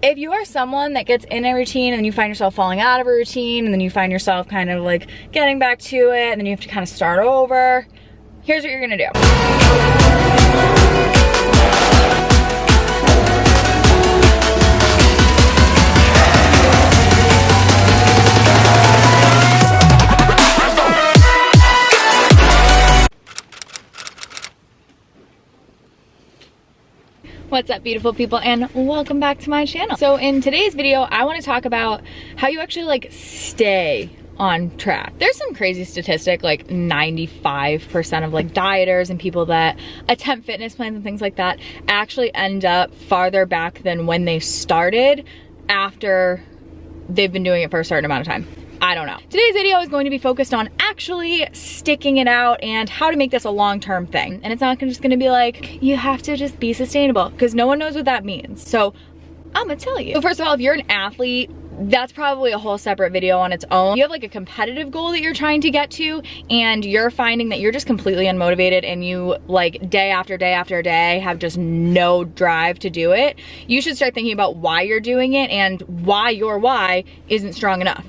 If you are someone that gets in a routine and then you find yourself falling out of a routine and then you find yourself kind of like getting back to it and then you have to kind of start over, here's what you're gonna do. What's up, beautiful people, and welcome back to my channel. So in today's video, I want to talk about how you actually like stay on track. There's some crazy statistic, like 95% of like dieters and people that attempt fitness plans and things like that actually end up farther back than when they started after they've been doing it for a certain amount of time. I don't know. Today's video is going to be focused on actually sticking it out and how to make this a long-term thing. And it's not just gonna be like, you have to just be sustainable, because no one knows what that means. So I'm gonna tell you. So first of all, if you're an athlete, that's probably a whole separate video on its own. You have like a competitive goal that you're trying to get to and you're finding that you're just completely unmotivated and you like day after day after day have just no drive to do it. You should start thinking about why you're doing it and why your why isn't strong enough.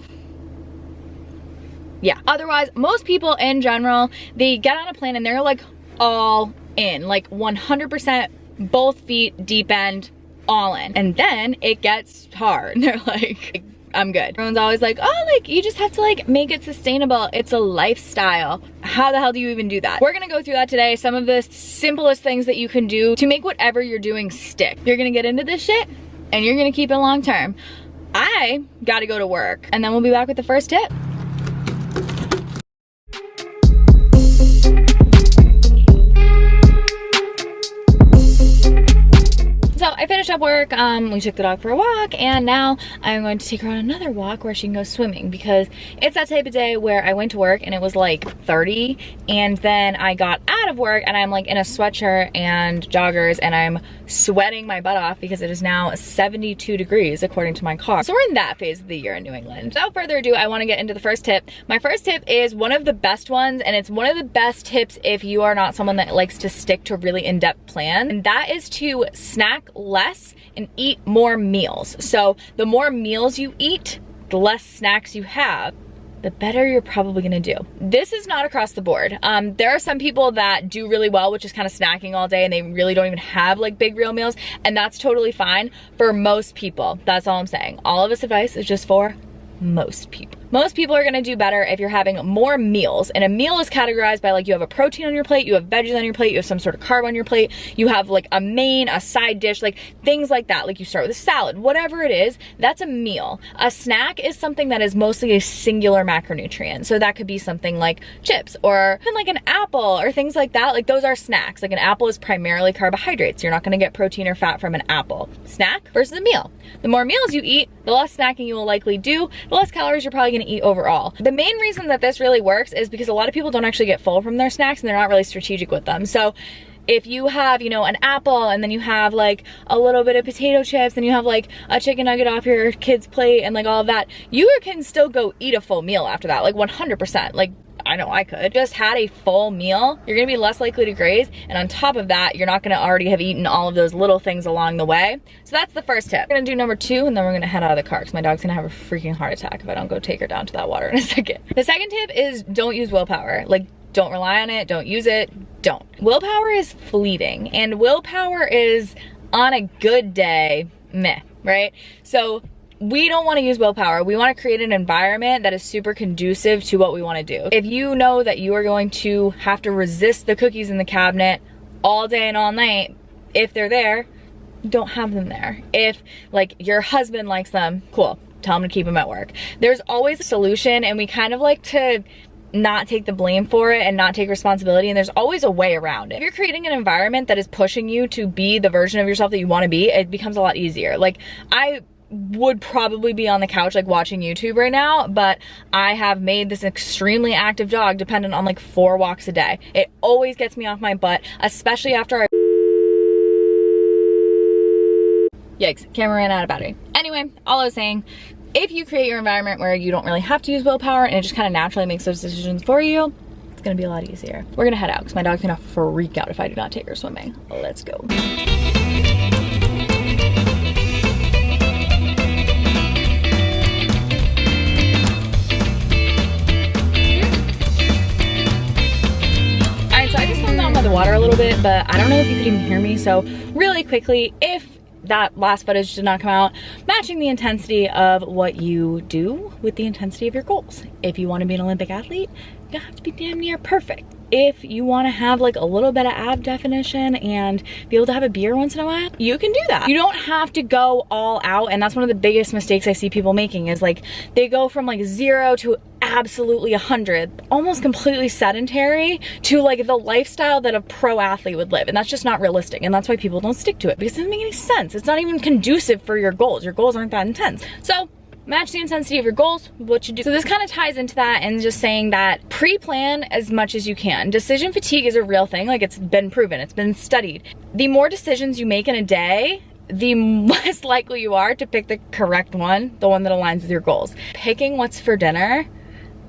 Yeah, otherwise, most people in general, they get on a plan and they're like all in, like 100%, both feet deep end, all in. And then it gets hard. And they're like, I'm good. Everyone's always like, oh, like you just have to like make it sustainable. It's a lifestyle. How the hell do you even do that? We're gonna go through that today. Some of the simplest things that you can do to make whatever you're doing stick. You're gonna get into this shit and you're gonna keep it long term. I gotta go to work and then we'll be back with the first tip. So I finished up work, we took the dog for a walk, and now I'm going to take her on another walk where she can go swimming, because it's that type of day where I went to work and it was like 30, and then I got out of work and I'm like in a sweatshirt and joggers and I'm sweating my butt off because it is now 72 degrees according to my car. So we're in that phase of the year in New England. Without further ado, I want to get into the first tip. My first tip is one of the best ones, and it's one of the best tips if you are not someone that likes to stick to really in-depth plans, and that is to snack less and eat more meals. So the more meals you eat, the less snacks you have, the better you're probably gonna do. This is not across the board. There are some people that do really well with just kind of snacking all day and they really don't even have like big real meals, and that's totally fine for most people. That's all I'm saying. All of this advice is just for most people. Most people are gonna do better if you're having more meals, and a meal is categorized by like you have a protein on your plate, you have veggies on your plate, you have some sort of carb on your plate, you have like a main, a side dish, like things like that. Like you start with a salad, whatever it is, that's a meal. A snack is something that is mostly a singular macronutrient. So that could be something like chips or even like an apple or things like that. Like those are snacks. Like an apple is primarily carbohydrates. You're not gonna get protein or fat from an apple. Snack versus a meal. The more meals you eat, the less snacking you will likely do, the less calories you're probably gonna eat overall. The main reason that this really works is because a lot of people don't actually get full from their snacks and they're not really strategic with them. So if you have, you know, an apple and then you have like a little bit of potato chips and you have like a chicken nugget off your kid's plate and like all of that, you can still go eat a full meal after that, like 100%. Like I know I could. Just had a full meal, you're gonna be less likely to graze, and on top of that, you're not gonna already have eaten all of those little things along the way. So that's the first tip. We're gonna do number 2, and then we're gonna head out of the car because my dog's gonna have a freaking heart attack if I don't go take her down to that water in a second. The second tip is don't use willpower. Like, don't rely on it, don't use it, don't. Willpower is fleeting, and willpower is on a good day, meh, right? So we don't want to use willpower. We want to create an environment that is super conducive to what we want to do. If you know that you are going to have to resist the cookies in the cabinet all day and all night, if they're there, don't have them there. If like your husband likes them, cool, tell him to keep them at work. There's always a solution, and we kind of like to not take the blame for it and not take responsibility, and there's always a way around it. If you're creating an environment that is pushing you to be the version of yourself that you want to be, it becomes a lot easier. Like I would probably be on the couch like watching YouTube right now, but I have made this extremely active dog dependent on like 4 walks a day. It always gets me off my butt, especially after I yikes, camera ran out of battery. Anyway, all I was saying, if you create your environment where you don't really have to use willpower and it just kind of naturally makes those decisions for you, it's gonna be a lot easier. We're gonna head out because my dog's gonna freak out if I do not take her swimming. Let's go. it, but I don't know if you could even hear me. So really quickly, if that last footage did not come out, matching the intensity of what you do with the intensity of your goals. If you want to be an Olympic athlete, you have to be damn near perfect. If you want to have like a little bit of ab definition and be able to have a beer once in a while, you can do that. You don't have to go all out, and that's one of the biggest mistakes I see people making is like they go from like 0 to absolutely 100, almost completely sedentary, to like the lifestyle that a pro athlete would live, and that's just not realistic, and that's why people don't stick to it, because it doesn't make any sense. It's not even conducive for your goals. Your goals aren't that intense. So match the intensity of your goals with what you do. So this kind of ties into that, and just saying that pre-plan as much as you can. Decision fatigue is a real thing. Like, it's been proven, it's been studied. The more decisions you make in a day, the less likely you are to pick the correct one, the one that aligns with your goals. Picking what's for dinner,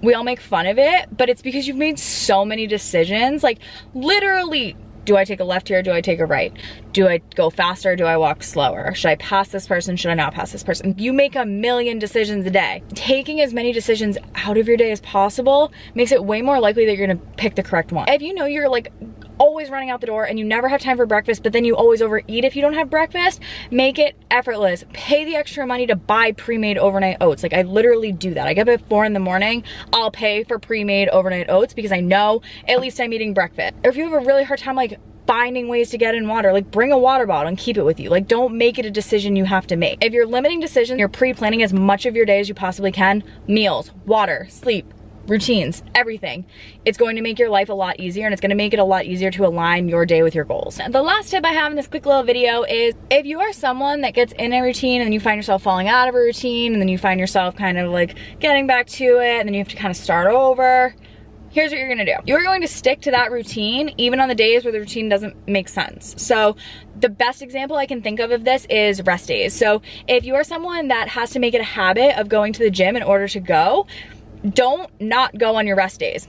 we all make fun of it, but it's because you've made so many decisions. Like, literally, do I take a left here? Do I take a right? Do I go faster? Do I walk slower? Should I pass this person? Should I not pass this person? You make a million decisions a day. Taking as many decisions out of your day as possible makes it way more likely that you're gonna pick the correct one. If you know you're like always running out the door and you never have time for breakfast, but then you always overeat if you don't have breakfast, make it effortless. Pay the extra money to buy pre-made overnight oats. Like, I literally do that. I get up at 4 in the morning, I'll pay for pre-made overnight oats because I know at least I'm eating breakfast. Or if you have a really hard time like finding ways to get in water, like bring a water bottle and keep it with you. Like, don't make it a decision you have to make. If you're limiting decisions, you're pre-planning as much of your day as you possibly can. Meals, water, sleep, routines, everything. It's going to make your life a lot easier, and it's going to make it a lot easier to align your day with your goals. The last tip I have in this quick little video is, if you are someone that gets in a routine and then you find yourself falling out of a routine, and then you find yourself kind of like getting back to it, and then you have to kind of start over, here's what you're gonna do. You're going to stick to that routine even on the days where the routine doesn't make sense. So the best example I can think of this is rest days. So if you are someone that has to make it a habit of going to the gym in order to go, don't not go on your rest days.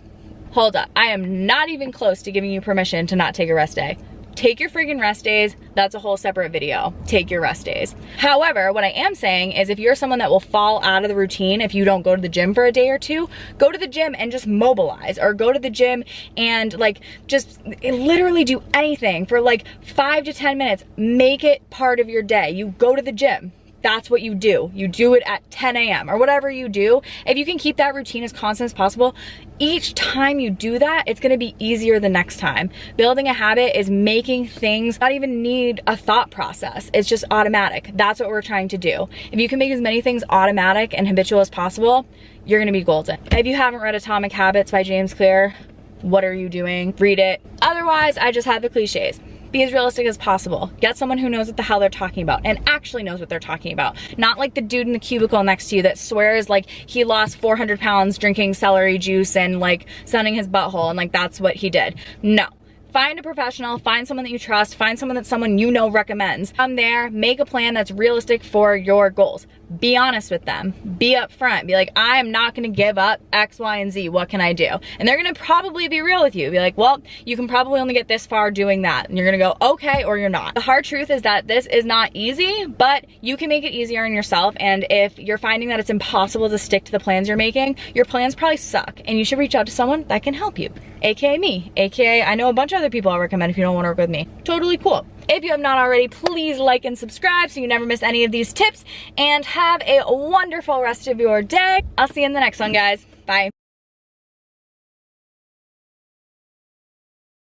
Hold up, I am not even close to giving you permission to not take a rest day. Take your freaking rest days. That's a whole separate video. Take your rest days. However, what I am saying is, if you're someone that will fall out of the routine if you don't go to the gym for a day or two, go to the gym and just mobilize, or go to the gym and like just literally do anything for like 5 to 10 minutes. Make it part of your day. You go to the gym. That's what you do. You do it at 10 a.m. or whatever you do. If you can keep that routine as constant as possible, each time you do that, it's gonna be easier the next time. Building a habit is making things not even need a thought process. It's just automatic. That's what we're trying to do. If you can make as many things automatic and habitual as possible, you're gonna be golden. If you haven't read Atomic Habits by James Clear, what are you doing? Read it. Otherwise, I just have the cliches. Be as realistic as possible. Get someone who knows what the hell they're talking about and actually knows what they're talking about. Not like the dude in the cubicle next to you that swears like he lost 400 pounds drinking celery juice and like sunning his butthole and like that's what he did. No. Find a professional, find someone that you trust, find someone that someone you know recommends. Come there, make a plan that's realistic for your goals. Be honest with them. Be upfront. Be like, I am not gonna give up X, Y, and Z. What can I do? And they're gonna probably be real with you. Be like, well, you can probably only get this far doing that. And you're gonna go, okay, or you're not. The hard truth is that this is not easy, but you can make it easier on yourself. And if you're finding that it's impossible to stick to the plans you're making, your plans probably suck. And you should reach out to someone that can help you. AKA me. AKA, I know a bunch of other people I'll recommend if you don't wanna work with me. Totally cool. If you have not already, please like and subscribe so you never miss any of these tips, and have a wonderful rest of your day. I'll see you in the next one, guys. Bye.